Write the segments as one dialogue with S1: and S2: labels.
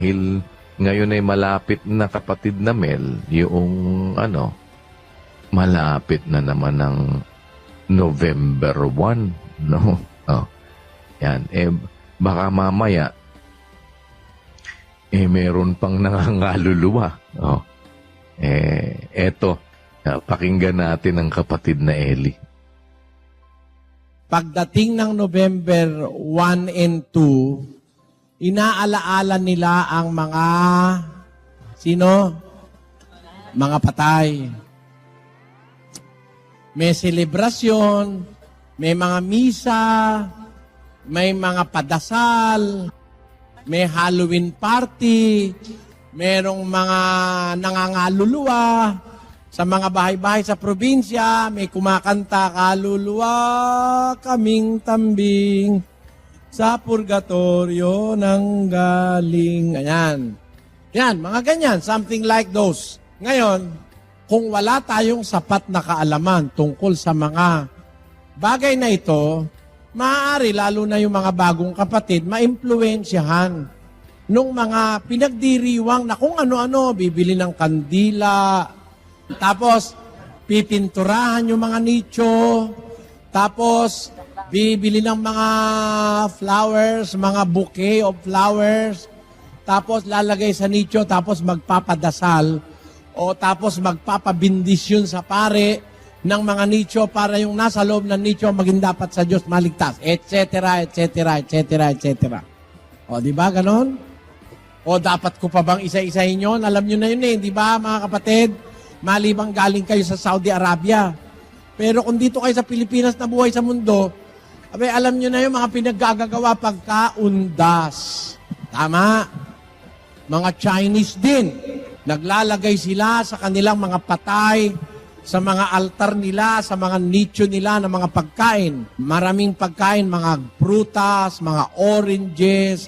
S1: Dahil ngayon ay malapit na, kapatid na Mel, yung malapit na naman ng November 1, no? Oh, yan. Baka mamaya, meron pang nangangaluluwa. Oh. Eto, pakinggan natin ang kapatid na Eli.
S2: Pagdating ng November 1 and 2, inaalaala nila ang mga, sino? Mga patay. May selebrasyon, may mga misa, may mga padasal, may Halloween party, merong mga nangangaluluwa. Sa mga bahay-bahay sa probinsya, may kumakanta, kaluluwa kaming tambing sa purgatorio ng galing. Ayan. Yan, mga ganyan, something like those. Ngayon, kung wala tayong sapat na kaalaman tungkol sa mga bagay na ito, maaari, lalo na yung mga bagong kapatid, maimpluwensyahan nung mga pinagdiriwang na kung ano-ano, bibili ng kandila, tapos pipinturahan yung mga nicho, tapos bibili ng mga flowers, mga bouquet of flowers, tapos lalagay sa nicho, tapos magpapadasal, o tapos magpapabindisyon sa pare ng mga nicho para yung nasa loob ng nicho maging dapat sa Diyos maligtas, etc., etc., etc., etc. O, di ba ganon? O dapat ko pa bang isa-isahin yun? Alam nyo na yun di ba mga kapatid? Malibang galing kayo sa Saudi Arabia. Pero kung dito kayo sa Pilipinas na buhay sa mundo, alam nyo na yung mga pinaggagawa pagkaundas. Tama? Mga Chinese din. Naglalagay sila sa kanilang mga patay, sa mga altar nila, sa mga nicho nila ng mga pagkain. Maraming pagkain, mga prutas, mga oranges.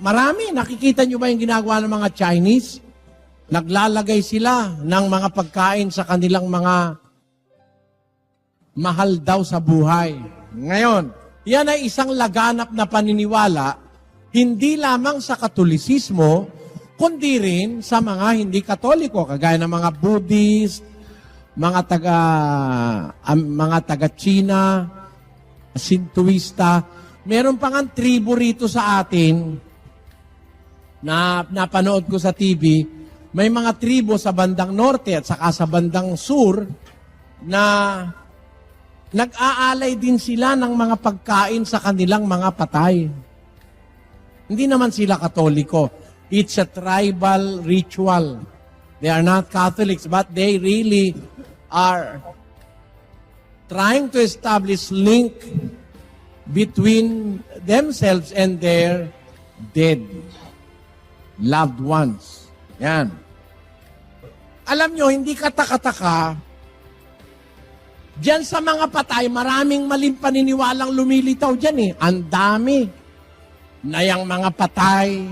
S2: Marami. Nakikita nyo ba yung ginagawa ng mga Chinese? Naglalagay sila ng mga pagkain sa kanilang mga mahal daw sa buhay. Ngayon, yan ay isang laganap na paniniwala, hindi lamang sa Katolisismo, kundi rin sa mga hindi Katoliko, kagaya ng mga Buddhist, mga taga-China, Sintuista. Meron pa nga tribo rito sa atin na napanood ko sa TV. May mga tribo sa bandang norte at saka sa bandang sur na nag-aalay din sila ng mga pagkain sa kanilang mga patay. Hindi naman sila Katoliko. It's a tribal ritual. They are not Catholics, but they really are trying to establish link between themselves and their dead loved ones. Yan. Alam nyo, hindi kataka-taka, diyan sa mga patay, maraming maling paniniwalang lumilitaw dyan Ang dami na yung mga patay,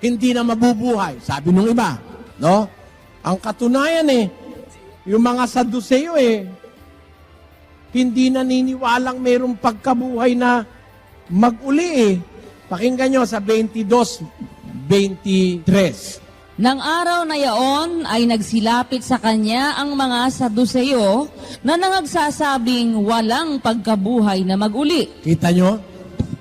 S2: hindi na mabubuhay. Sabi nung iba, no? Ang katunayan yung mga Saduseo hindi naniniwalang mayroong pagkabuhay na mag-uli Pakinggan nyo sa 22:23.
S3: Nang araw na yaon ay nagsilapit sa kanya ang mga Saduseo na nangagsasabing walang pagkabuhay na maguli.
S2: Kita nyo?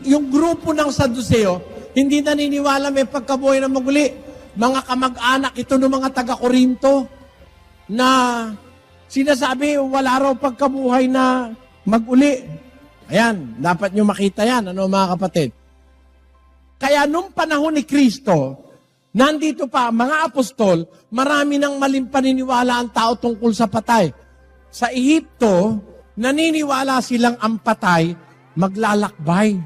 S2: Yung grupo ng Saduseo, hindi naniniwala may pagkabuhay na maguli. Mga kamag-anak ito ng mga taga-Korinto na sinasabi wala raw pagkabuhay na maguli. Ayan, dapat nyo makita yan, mga kapatid. Kaya nung panahon ni Kristo, nandito pa, mga apostol, marami ng maling paniniwala ang tao tungkol sa patay. Sa Ehipto, naniniwala silang ang patay maglalakbay.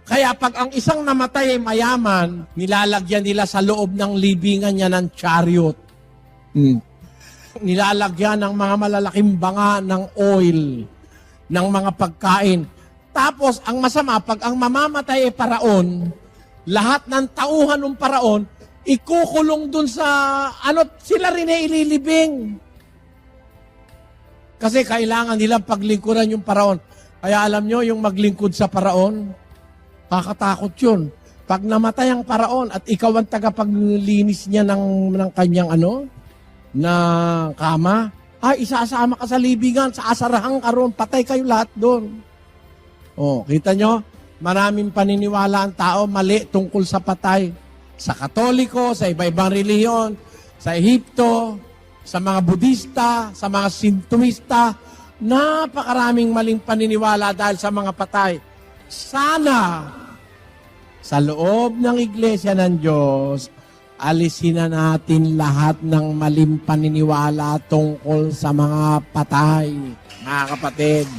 S2: Kaya pag ang isang namatay ay mayaman, nilalagyan nila sa loob ng libingan niya ng chariot. Nilalagyan ng mga malalaking banga ng oil, ng mga pagkain. Tapos, ang masama, pag ang mamamatay ay paraon, lahat ng tauhan ng paraon, ikukulong dun sa, sila rin ay ililibing. Kasi kailangan nilang paglingkuran yung paraon. Kaya alam nyo, yung maglingkod sa paraon, kakatakot yun. Pag namatay ang paraon at ikaw ang tagapaglinis niya ng kanyang na kama, ay isasama ka sa libingan, sa asarahan ka roon, patay kayo lahat doon. Oh, kita nyo? Maraming paniniwala ang tao mali tungkol sa patay. Sa Katoliko, sa iba-ibang reliyon, sa Ehipto, sa mga Budista, sa mga Sintoista, napakaraming maling paniniwala dahil sa mga patay. Sana, sa loob ng Iglesia ng Diyos, alisin na natin lahat ng maling paniniwala tungkol sa mga patay. Mga kapatid,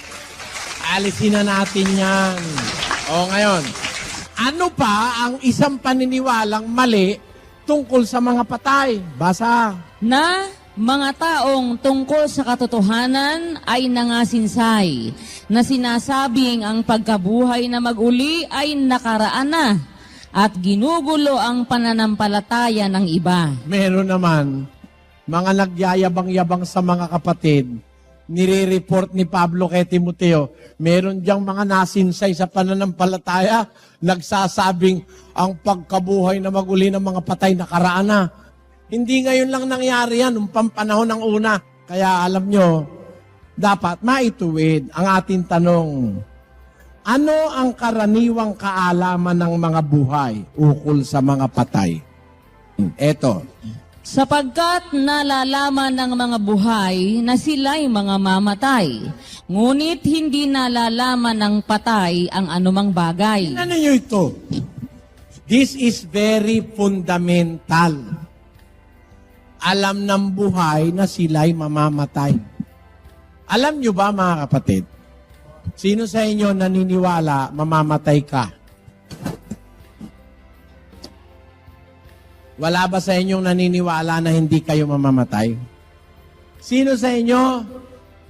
S2: alisin na natin yan. O ngayon, ano pa ang isang paniniwalang mali tungkol sa mga patay? Basa.
S3: Na mga taong tungkol sa katotohanan ay nangasinsay, na sinasabing ang pagkabuhay na mag-uli ay nakaraan na, at ginugulo ang pananampalataya ng iba.
S2: Meron naman, mga nagyayabang-yabang sa mga kapatid, nire-report ni Pablo kay Timoteo, meron diyang mga nasinsay sa pananampalataya, nagsasabing ang pagkabuhay na mag-uli ng mga patay nakaraan na. Hindi ngayon lang nangyari yan, nung panahon ng una. Kaya alam nyo, dapat maituwid ang ating tanong. Ano ang karaniwang kaalaman ng mga buhay ukol sa mga patay? Eto.
S3: Sapagkat nalalaman ng mga buhay na sila'y mga mamatay, ngunit hindi nalalaman ng patay ang anumang bagay.
S2: Ano nyo ito? This is very fundamental. Alam ng buhay na sila'y mamamatay. Alam nyo ba mga kapatid? Sino sa inyo naniniwala mamamatay ka? Wala ba sa inyong naniniwala na hindi kayo mamamatay? Sino sa inyo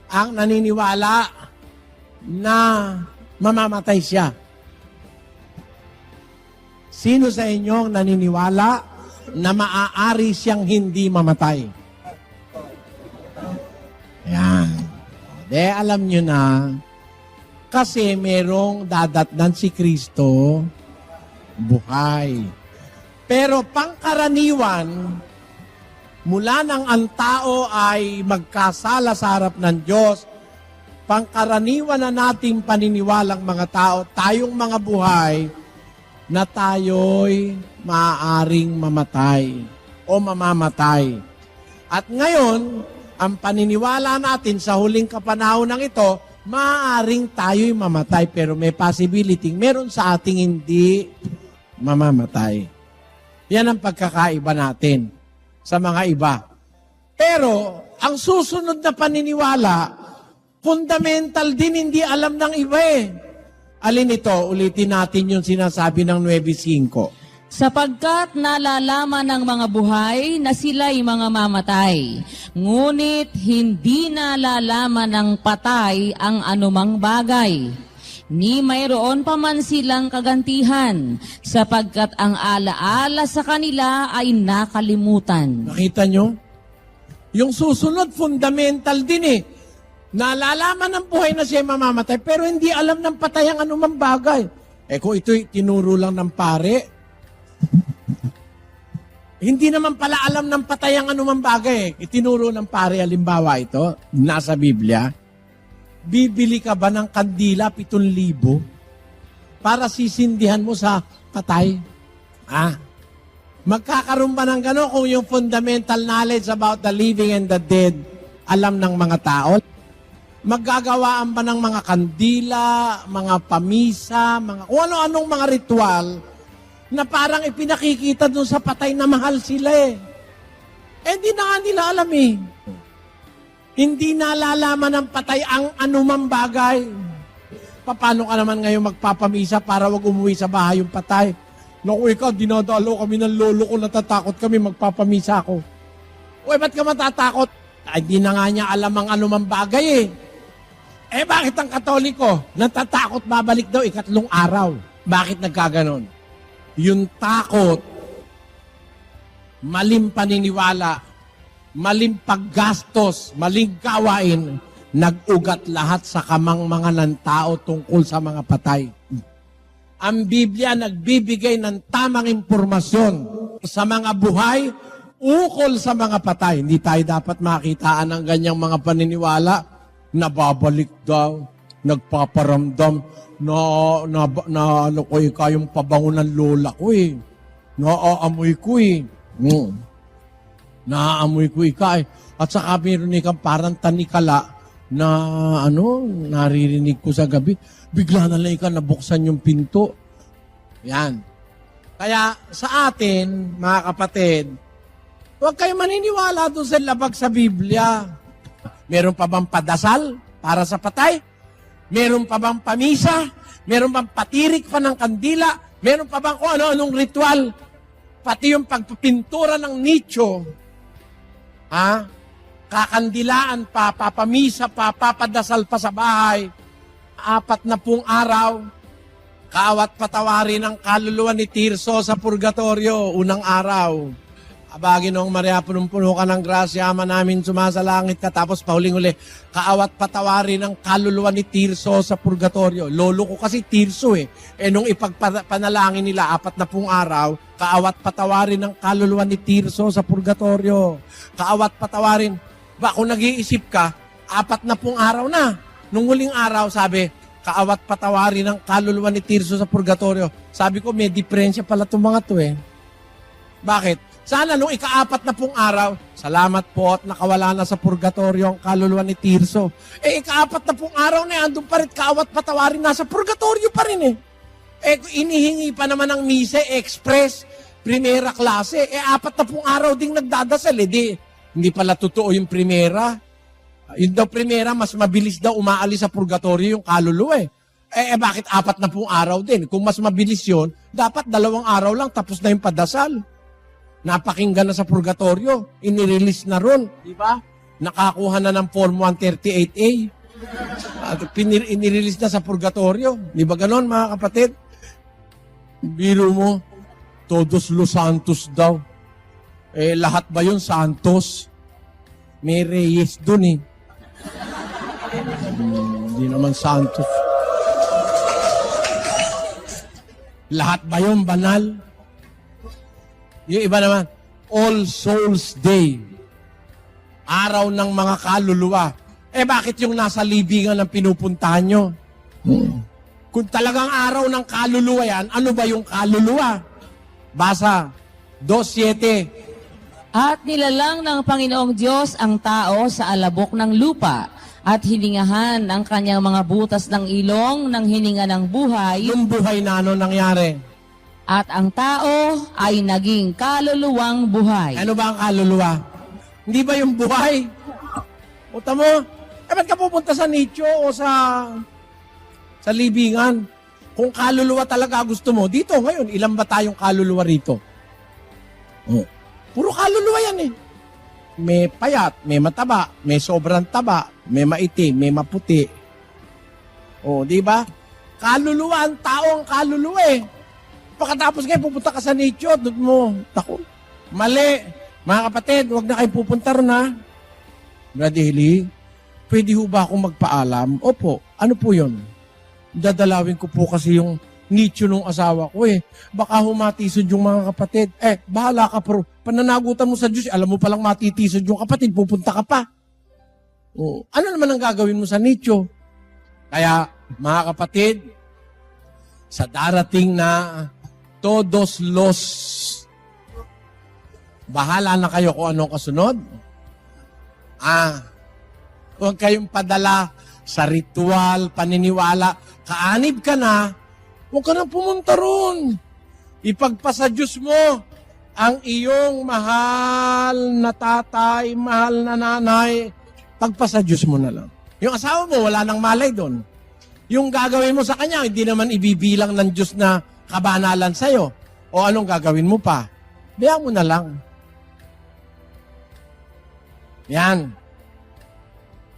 S2: ang naniniwala na mamamatay siya? Sino sa inyo ang naniniwala na maaari siyang hindi mamatay? Yan. De, alam nyo na, kasi merong dadatnan si Kristo, buhay. Pero pangkaraniwan, mula nang ang tao ay magkasala sa harap ng Diyos, pangkaraniwan na nating paniniwalang mga tao, tayong mga buhay, na tayo'y maaaring mamatay o mamamatay. At ngayon, ang paniniwala natin sa huling kapanahon ng ito, maaaring tayo'y mamatay pero may possibility meron sa ating hindi mamamatay. Yan ang pagkakaiba natin sa mga iba. Pero, ang susunod na paniniwala, fundamental din, hindi alam ng iba eh. Alin ito? Ulitin natin yung sinasabi ng 9:5.
S3: Sapagkat nalalaman ng mga buhay na sila'y mga mamatay, ngunit hindi nalalaman ng patay ang anumang bagay. Ni mayroon pa man silang kagantihan, sapagkat ang alaala sa kanila ay nakalimutan.
S2: Nakita nyo? Yung susunod, fundamental din eh. Nalalaman ng buhay na siya mamamatay, pero hindi alam ng patay ang anumang bagay. Kung ito'y tinuro lang ng pare, hindi naman pala alam ng patay ang anumang bagay. Itinuro ng pare, halimbawa ito, nasa Biblia, bibili ka ba ng kandila 7,000 para sisindihan mo sa patay? Magkakaroon ba ng gano'n kung yung fundamental knowledge about the living and the dead alam ng mga tao? Maggagawaan ba ng mga kandila, mga pamisa, kung ano-anong mga ritual na parang ipinakikita dun sa patay na mahal sila eh. Di na nga nila alam eh. Hindi nalalaman ng patay ang anumang bagay. Paano ka naman ngayon magpapamisa para wag umuwi sa bahay yung patay? Naku, ikaw, dinadalo kami ng lolo ko, natatakot kami, magpapamisa ako. Ba't ka matatakot? Di na nga niya alam ang anumang bagay eh. Bakit ang Katoliko? Natatakot babalik daw 3 araw. Bakit nagkaganon? Yung takot, maling paniniwala, maling paggastos, maling gawain, nag-ugat lahat sa kamang mga ng tao tungkol sa mga patay. Ang Biblia nagbibigay ng tamang impormasyon sa mga buhay, ukol sa mga patay. Hindi tayo dapat makitaan ng ganyang mga paniniwala. Nababalik daw, nagpaparamdam, na ano ko yung pabango ng lola ko eh. Naaamoy ko eh. Naaamoy ko ika eh. At saka meron ikang parang tanikala na naririnig ko sa gabi. Bigla na lang ika nabuksan yung pinto. Yan. Kaya sa atin, mga kapatid, huwag kayo maniniwala doon sa labag sa Biblia. Meron pa bang padasal para sa patay? Meron pa bang pamisa? Meron bang patirik pa ng kandila? Meron pa bang kung ano-anong ritual? Pati yung pagpipintura ng nicho. Kakandilaan pa, papamisa pa, papadasal pa sa bahay. 40 araw, kaawat patawarin ang kaluluwa ni Tirso sa purgatorio, unang araw. Abagin noong Maria, punong-puno ka ng grasya, ama namin sumasalangit ka, tapos pahuling-uli, kaawat patawarin ang kaluluwa ni Tirso sa purgatorio. Lolo ko kasi Tirso eh. Nung ipagpanalangin nila, 40 araw, kaawat patawarin ang kaluluwa ni Tirso sa purgatorio. Kaawat patawarin. Ba, kung nag-iisip ka, 40 araw na. Nung huling araw, sabi, kaawat patawarin ang kaluluwa ni Tirso sa purgatorio. Sabi ko, may diferensya pala itong mga to eh. Bakit? Sana nung ika-40 araw, salamat po at nakawala na sa purgatorio ang kaluluwa ni Tirso. Ika-40 araw na andun pa rin, kaawat patawarin nasa purgatorio pa rin eh. Inihingi pa naman ng mise, express, primera klase. 40 araw ding nagdadasal eh. Hindi pala totoo yung primera. Yung daw primera, mas mabilis daw umaalis sa purgatorio yung kaluluwa eh. Bakit 40 araw din? Kung mas mabilis yun, dapat 2 araw lang tapos na yung padasal. Napakinggan na sa purgatorio, inirelease na ron, di ba? Nakakuha na ng Form 138A. At inirelease na sa purgatorio. Di ba ganon, mga kapatid? Biro mo, todos los santos daw. Lahat ba yun santos? May reyes dun eh. Hindi naman santos. Lahat ba yun banal? Yung iba naman, All Souls Day. Araw ng mga kaluluwa. Bakit yung nasa libingan ang pinupuntahan nyo? Kung talagang araw ng kaluluwa yan, ano ba yung kaluluwa? Basa, 2:7.
S3: At nilalang ng Panginoong Diyos ang tao sa alabok ng lupa at hiningahan ang kanyang mga butas ng ilong ng hininga ng buhay.
S2: Yung buhay na ano nangyari?
S3: At ang tao ay naging kaluluwang buhay.
S2: Ano ba ang kaluluwa? Hindi ba yung buhay? Puta mo, ba't ka pupunta sa nicho o sa libingan? Kung kaluluwa talaga gusto mo, dito ngayon, ilan ba tayong kaluluwa rito? Puro kaluluwa yan eh. May payat, may mataba, may sobrang taba, may maitim, may maputi. Di ba? Kaluluwa, ang tao ang kaluluwa eh. Pagkatapos ngayon, pupunta ka sa nicho, doon mo, tako. Mali. Mga kapatid, huwag na kayo pupunta ron ha. Bradley, pwede ho ba akong magpaalam? Opo, ano po yun? Dadalawin ko po kasi yung nicho ng asawa ko eh. Baka humatisod yung mga kapatid. Bahala ka pero pananagutan mo sa Diyos, alam mo palang matitisod yung kapatid, pupunta ka pa. Ano naman ang gagawin mo sa nicho? Kaya, mga kapatid, sa darating na todos los, bahala na kayo kung anong kasunod. Huwag kayong padala sa ritual, paniniwala. Kaanib ka na, huwag ka na pumunta ron. Ipagpasa Diyos mo ang iyong mahal na tatay, mahal na nanay. Pagpasa Diyos mo na lang. Yung asawa mo, wala nang malay doon. Yung gagawin mo sa kanya, hindi naman ibibilang ng Diyos na kabanalan sa'yo. O anong gagawin mo pa? Bayaan mo na lang. Yan.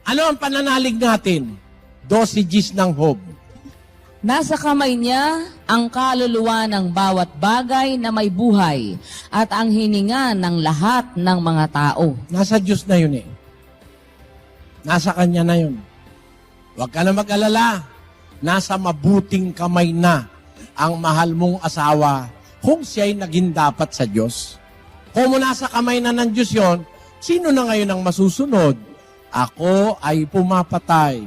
S2: Ano ang pananalig natin? 12 Gs ng Hope.
S3: Nasa kamay niya ang kaluluwa ng bawat bagay na may buhay at ang hininga ng lahat ng mga tao.
S2: Nasa Diyos na yun eh. Nasa Kanya na yun. Huwag ka na mag-alala. Nasa mabuting kamay na ang mahal mong asawa kung siya'y naging dapat sa Diyos? Kung nasa kamay na ng Diyos yon, sino na ngayon ang masusunod? Ako ay pumapatay.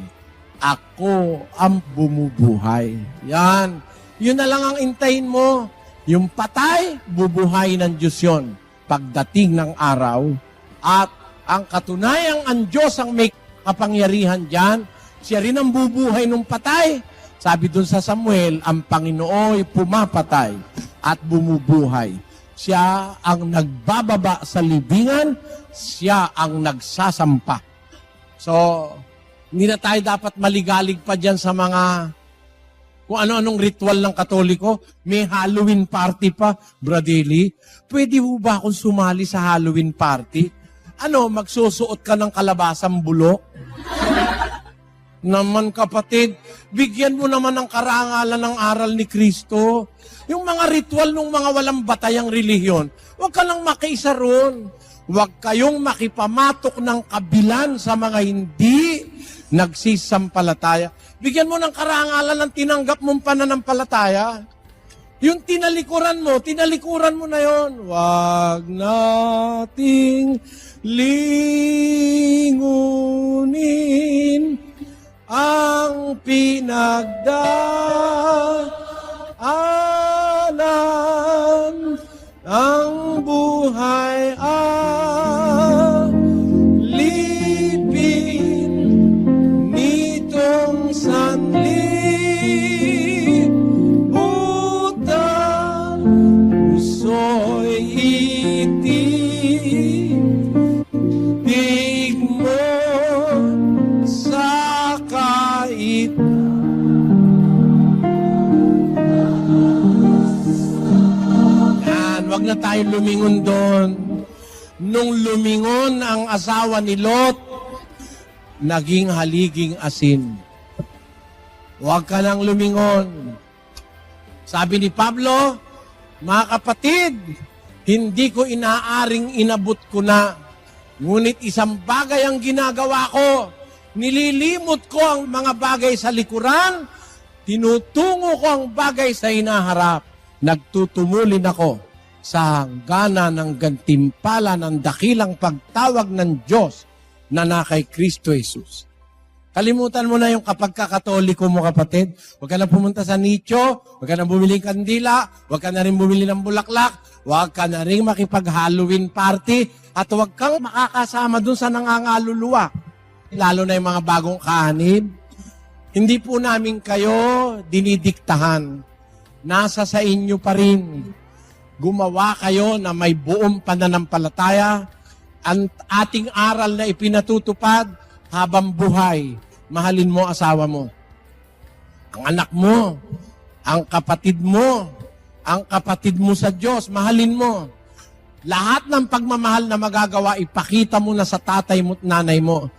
S2: Ako ang bumubuhay. Yan. Yun na lang ang intayin mo. Yung patay, bubuhay ng Diyos yon pagdating ng araw. At ang katunayang ang Diyos ang may kapangyarihan dyan, siya rin ang bubuhay ng patay. Sabi dun sa Samuel, ang Panginooy pumapatay at bumubuhay. Siya ang nagbababa sa libingan, siya ang nagsasampa. So, hindi na tayo dapat maligalig pa dyan sa mga kung ano-anong ritual ng Katoliko. May Halloween party pa, Bradley. Pwede ho ba akong sumali sa Halloween party? Ano, magsusuot ka ng kalabasang bulok? Naman kapatid, bigyan mo naman ng karangalan ng aral ni Kristo. Yung mga ritual ng mga walang batayang relihiyon, huwag ka lang makiisa ron. Huwag kayong makipamatok ng kabilan sa mga hindi nagsisampalataya. Bigyan mo ng karangalan ng tinanggap mong pananampalataya. Yung tinalikuran mo na yon. Huwag nating lingunin ang pinagdaanan ng buhay alipin nitong sanlibutan. Puso'y itig mo sa kait. Wag na tayo lumingon doon. Nung lumingon ang asawa ni Lot, naging haliging asin. Huwag ka nang lumingon. Sabi ni Pablo, mga kapatid, hindi ko inaaring inabot ko na. Ngunit isang bagay ang ginagawa ko. Nililimot ko ang mga bagay sa likuran, tinutungo ko ang bagay sa hinaharap. Nagtutumulin ako sa hanggana ng gantimpala ng dakilang pagtawag ng Diyos na kay Kristo Jesus. Kalimutan mo na yung kapag kakatoliko mo, kapatid. Huwag ka na pumunta sa nicho, huwag ka na bumili ng kandila, huwag ka na rin bumili ng bulaklak, huwag ka na rin makipag-Halloween party, at huwag kang makakasama dun sa nangangaluluwa. Lalo na yung mga bagong kahanib. Hindi po namin kayo dinidiktahan. Nasa sa inyo pa rin. Gumawa kayo na may buong pananampalataya. Ang ating aral na ipinatutupad habang buhay. Mahalin mo asawa mo. Ang anak mo. Ang kapatid mo sa Diyos. Mahalin mo. Lahat ng pagmamahal na magagawa, ipakita mo na sa tatay mo at nanay mo.